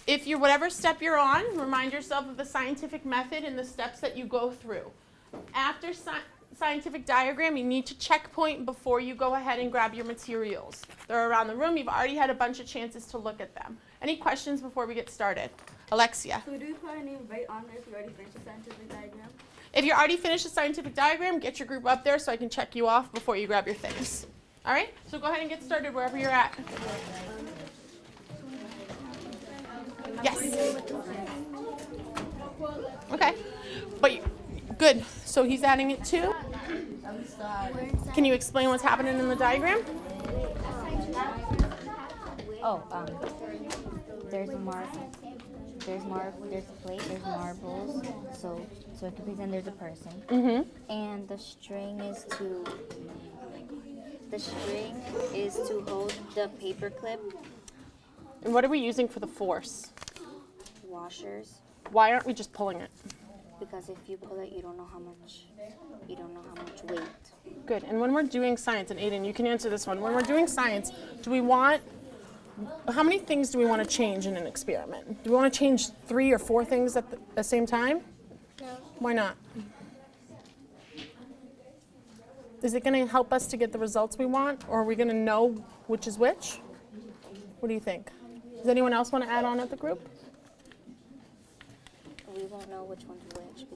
if you're whatever step you're on, remind yourself of the scientific method and the steps that you go through. After scientific diagram, you need to checkpoint before you go ahead and grab your materials. They're around the room. You've already had a bunch of chances to look at them. Any questions before we get started? Alexia. So do we put our name right on there if we already finished the scientific diagram? If you already finished the scientific diagram, get your group up there so I can check you off before you grab your things. All right? So go ahead and get started wherever you're at. Yes. Okay. But good. So he's adding it too. Can you explain what's happening in the diagram? There's a there's a plate, there's marbles, so it can pretend there's a person. Mm-hmm. And the string is to hold the paper clip. And what are we using for the force? Washers, Why aren't we just pulling it? because if you pull it, you don't know how much weight. Good. And when we're doing science, and Aiden, you can answer this one. When we're doing science, how many things do we want to change in an experiment? Do we want to change 3 or 4 things at the same time? No. Why not? Is it going to help us to get the results we want, or are we going to know which is which? What do you think? Does anyone else want to add on at the group? We won't know which one's which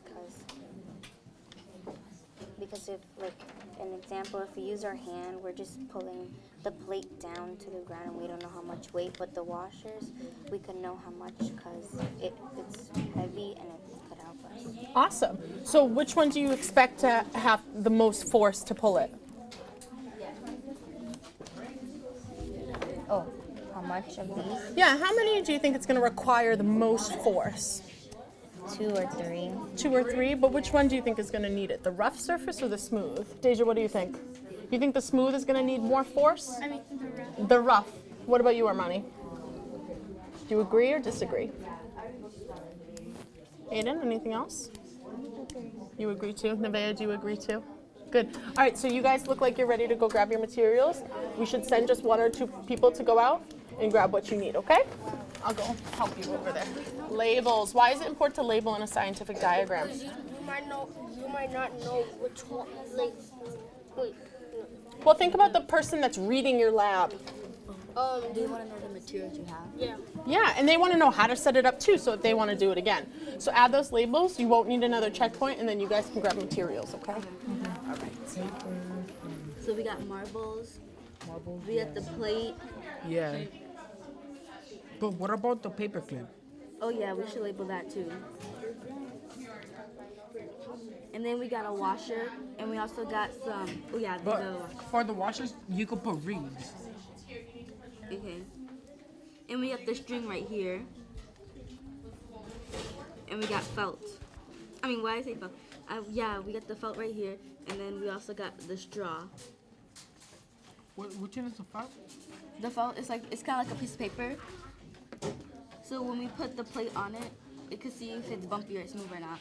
because if, like, an example, if we use our hand, we're just pulling the plate down to the ground and we don't know how much weight, but the washers, we can know how much because it's heavy and it could help us. Awesome. So which one do you expect to have the most force to pull it? Oh, how much of these? Yeah, how many do you think it's going to require the most force? 2 or 3. 2 or 3, but which one do you think is going to need it? The rough surface or the smooth? Deja, what do you think? You think the smooth is going to need more force? I mean, the rough. The rough. What about you, Armani? Do you agree or disagree? Aiden, anything else? You agree too? Nevaeh, do you agree too? Good. All right, so you guys look like you're ready to go grab your materials. We should send just 1 or 2 people to go out and grab what you need, okay? I'll go help you over there. Labels. Why is it important to label in a scientific diagram? You might not know which one. Like, wait. Well, think about the person that's reading your lab. They want to know the materials you have. Yeah. Yeah, and they want to know how to set it up too, so if they want to do it again. So add those labels. You won't need another checkpoint, and then you guys can grab materials, okay? All right. So we got marbles. We got the plate. Yeah. But what about the paperclip? Oh yeah, we should label that too. And then we got a washer, and we also got some. Oh yeah, But for the washers, you could put reeds. okay. And we got the string right here. And we got felt. I mean, why did I say felt? Yeah, we got the felt right here, and then we also got the straw. Which one is the felt? The felt is like it's kind of like a piece of paper. So when we put the plate on it, it could see if it's bumpy or smooth or not.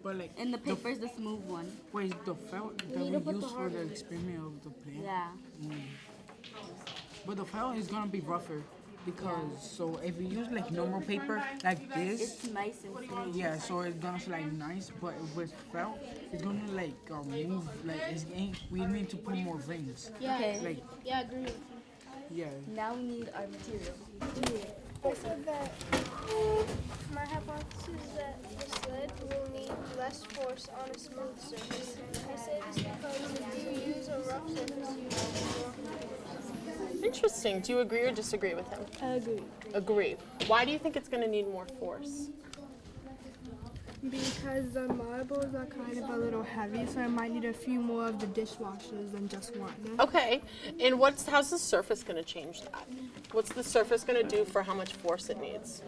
But like. And the paper is the smooth one. Wait, the felt that we use for the experiment of the plane? Yeah. But the felt is gonna be rougher because so if we use like normal paper like this, It's nice and smooth. yeah, so it's gonna feel like nice. But with felt, it's gonna like move like we need to put more rings. Yeah. Okay. Like Yeah, I agree with yeah. Now we need our material. I said that my hypothesis is that the sled will need less force on a smooth surface. I say this because if you use a rough surface, you need more force. Interesting. Do you agree or disagree with him? I agree. Agree. Why do you think it's going to need more force? Because the marbles are kind of a little heavy, so I might need a few more of the dishwashers than just one. Okay. And how's the surface going to change that? What's the surface going to do for how much force it needs?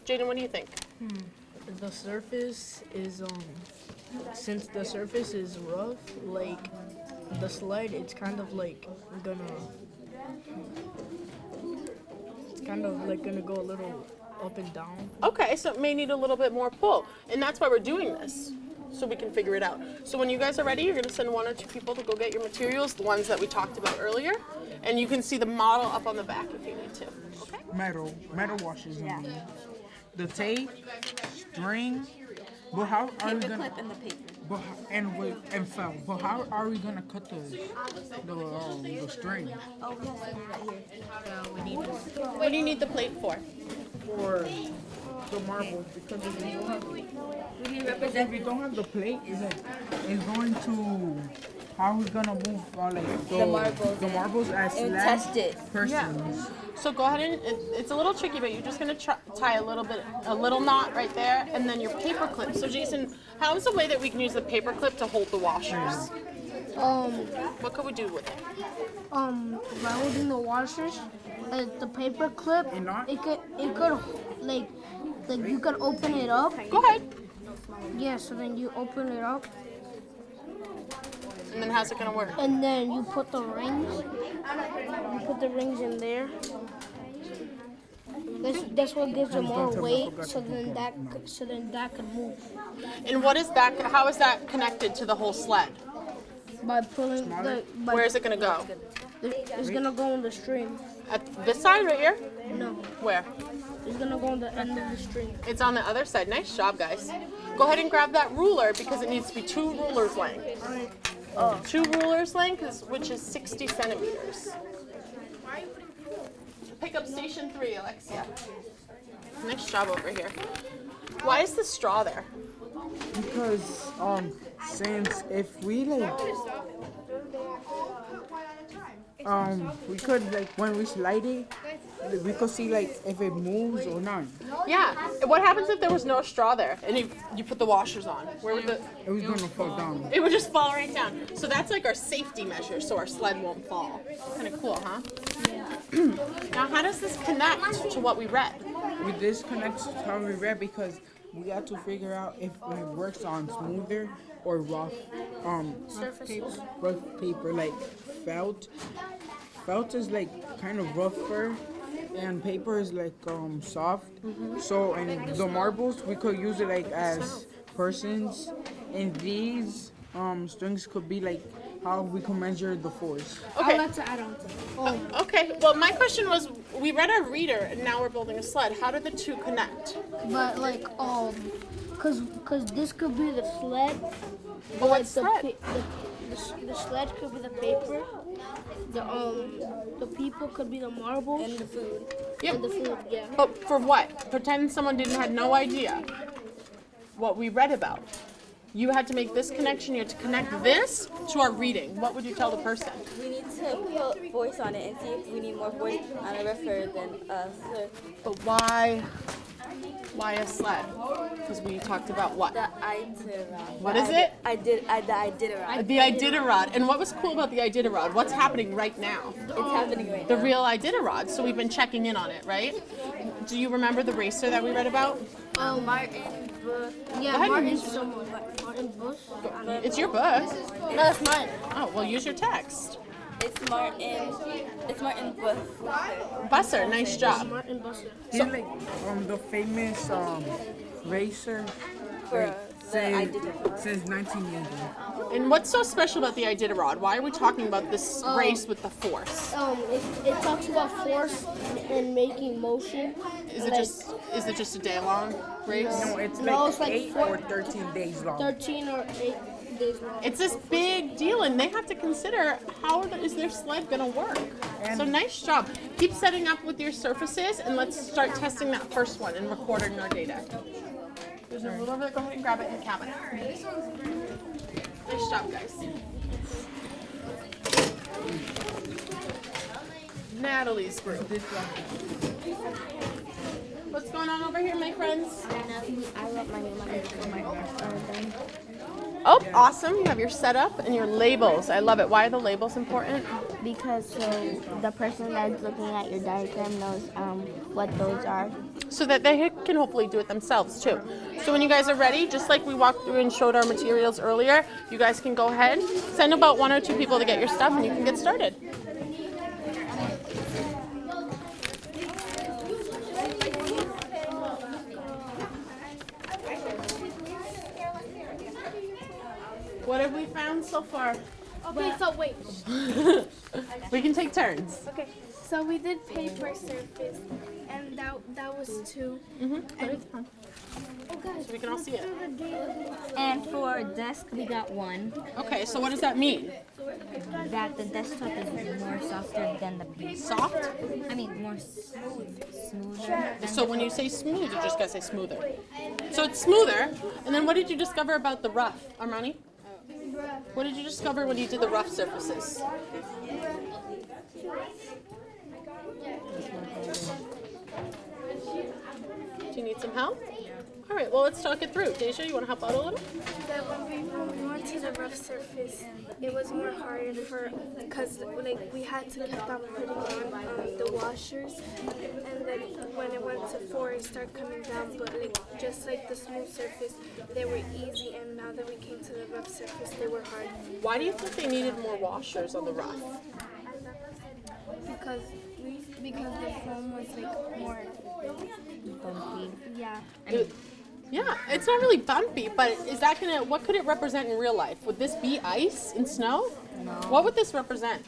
Jaden, what do you think? The surface is since the surface is rough, like the sled, it's kind of like gonna go a little up and down. Okay, so it may need a little bit more pull. And that's why we're doing this, so we can figure it out. So when you guys are ready, you're going to send 1 or 2 people to go get your materials, the ones that we talked about earlier. And you can see the model up on the back if you need to. Okay. Metal washers. I mean. The tape, string. But how are we The gonna? clip and the paper. But and felt. But how are we gonna cut the string? Oh, we have some right here. What do you need the plate for? For the marble, because if we don't have, We if we don't have the plate, it's going to how we gonna move like the marbles as And slash test it. persons. So go ahead and it's a little tricky, but you're just gonna tie a little knot right there, and then your paper clip. So Jason, how is the way that we can use the paper clip to hold the washers? What could we do with it? By holding the washers, the paper clip, A knot? it could like you could open it up. Go ahead. Yeah, so then you open it up, And then how's it gonna work? and then you put the rings. You put the rings in there. That's what gives it more weight. So then that could move And what is that? How is that connected to the whole sled? by pulling Where is it gonna go? It's gonna go on the string. At this side right here? No, Where? it's gonna go on the end of the string. It's on the other side. Nice job, guys. Go ahead and grab that ruler because it needs to be 2 rulers length. 2 rulers length, which is 60 centimeters. Pick up station 3, Alexia. Nice job over here. Why is the straw there? Because since if we like we could like when we slide it, we could see like if it moves or not. Yeah. What happens if there was no straw there and you put the washers on? Where would the It was gonna fall down. It would just fall right down. So that's like our safety measure, so our sled won't fall. Kind of cool, huh? Now, how does this connect to what we read? We disconnect how we read because we have to figure out if it works on smoother or rough Surfaces. rough paper like felt. Felt is like kind of rougher and paper is like soft. So and the marbles we could use it like as persons, and these strings could be like how we can measure the force. Okay. I'd like to add on to it. Okay. Well, my question was, we read our reader, and now we're building a sled. How do the two connect? But like cause this could be the sled. But what sled? The sled could be the paper. The people could be the marbles And the food. Yep. and the food. Yeah. But for what? Pretend someone had no idea what we read about. You had to make this connection. You had to connect this to our reading. What would you tell the person? We need to put voice on it and see if we need more voice on a refer than slur. But why a sled? Because we talked about what? The Iditarod. What is it? The Iditarod. The Iditarod. And what was cool about the Iditarod? What's happening right now? It's happening right The now. real Iditarod. So we've been checking in on it, right? Do you remember the racer that we read about? Martin. Yeah, Go ahead and Martin use- Martin Bush. It's your book. No, it's mine. Oh, well, use your text. It's Martin. It's Martin Bush. Busser, nice job. Martin Bush. He's like the famous racer For the since Iditarod. since 1980. And what's so special about the Iditarod? Why are we talking about this race with the force? It talks about force and making motion. Is it just a day long race? No, it's No, like it's like 8 or 13 days long. 13 or 8 days long. It's this big deal, and they have to consider is their sled gonna work. So nice job. Keep setting up with your surfaces, and let's start testing that first one and recording our data. There's a ruler over there. Go ahead and grab it in the cabinet. Nice job, guys. Natalie's group. What's going on over here, my friends? I wrote my name on it. Oh, awesome. You have your setup and your labels. I love it. Why are the labels important? Because so the person that's looking at your diagram knows what those are. So that they can hopefully do it themselves too. So when you guys are ready, just like we walked through and showed our materials earlier, you guys can go ahead, send about 1 or 2 people to get your stuff, and you can get started. What have we found so far? Okay, so wait. We can take turns. Okay, so we did paper surface, and that was 2. So we can all see it. And for desk, we got 1. Okay, so what does that mean? That the desktop is more softer than the piece. Soft? I mean, more smoother. So when you say smooth, you just gotta say smoother. So it's smoother. And then what did you discover about the rough, Armani? What did you discover when you did the rough surfaces? Do you need some help? All right, well, let's talk it through. Deja, you want to help out a little? That when we went to the rough surface, it was more harder because like we had to keep on putting on the washers, and then when it went to 4, it started coming down. But like just like the smooth surface, they were easy, and now that we came to the rough surface, they were hard Why do you think they needed more washers on the rough? because the foam was like more. Yeah. Yeah, it's not really bumpy, but is that gonna, what could it represent in real life? Would this be ice and snow? No. What would this represent?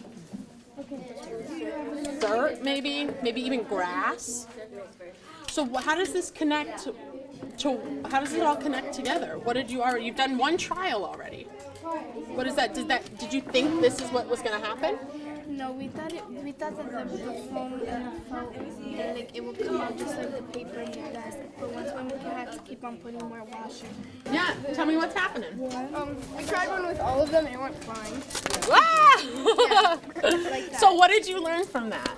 Dirt, maybe even grass. So how does this connect how does it all connect together? What did you already, you've done 1 trial already. What is that? Did you think this is what was gonna happen? No, we thought that the foam and the felt that like it would come out just like the paper and the desk. But once we had to keep on putting more washer. Yeah, tell me what's happening. We tried one with all of them and it went fine. Ah! So what did you learn from that?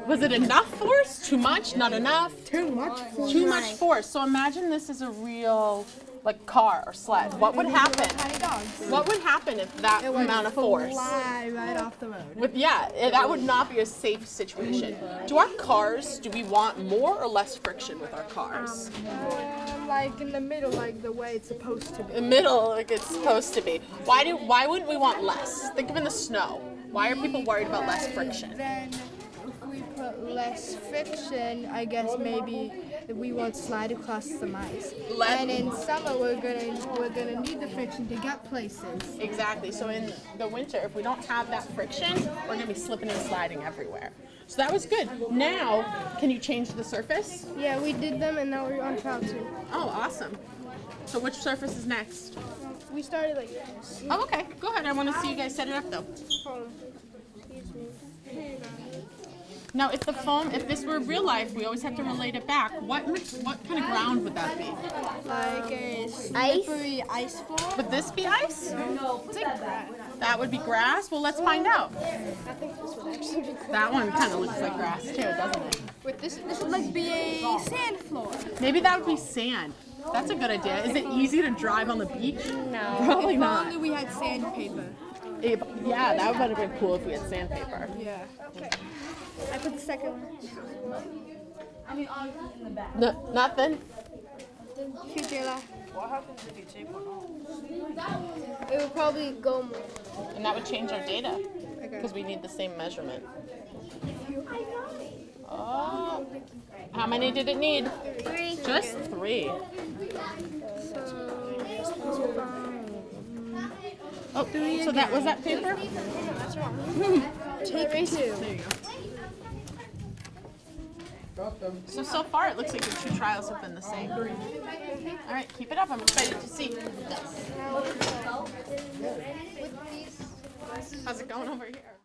Was it enough force? Too much? Not enough? Too much force. Too much force. So imagine this is a real like car or sled. What would happen? Tiny dogs. What would happen if that amount of force? Fly right off the road. That would not be a safe situation. Do our cars, do we want more or less friction with our cars? Like in the middle, like the way it's supposed to be. The middle, like it's supposed to be. Why wouldn't we want less? Think of in the snow. Why are people worried about less friction? Then if we put less friction, I guess maybe we won't slide across some ice. And in summer we're gonna need the friction to get places. Exactly. So in the winter, if we don't have that friction, we're gonna be slipping and sliding everywhere. So that was good. Now, can you change the surface? Yeah, we did them and now we're on trial 2. Oh, awesome. So which surface is next? We started like this. Oh, okay. Go ahead. I want to see you guys set it up though. Now, if this were real life, we always have to relate it back. What kind of ground would that be? Like a slippery ice floor. Would this be ice? It's like grass. That would be grass? Well, let's find out. I think this would actually be cool. That one kind of looks like grass too, doesn't it? With this would like be a sand floor. Maybe that would be sand. That's a good idea. Is it easy to drive on the beach? No. Probably If not. only we had sandpaper. Yeah, that would have been cool if we had sandpaper. Yeah. Okay. I put the second one. No, nothing. Here, Jayla. What happens if you take one off? It would probably go more. And that would change our data because we need the same measurement. Oh, how many did it need? 3. Just 3. Oh, so that was that paper? Take 2. There you go. So far it looks like the 2 trials have been the same. All right, keep it up. I'm excited to see. How's it going over here?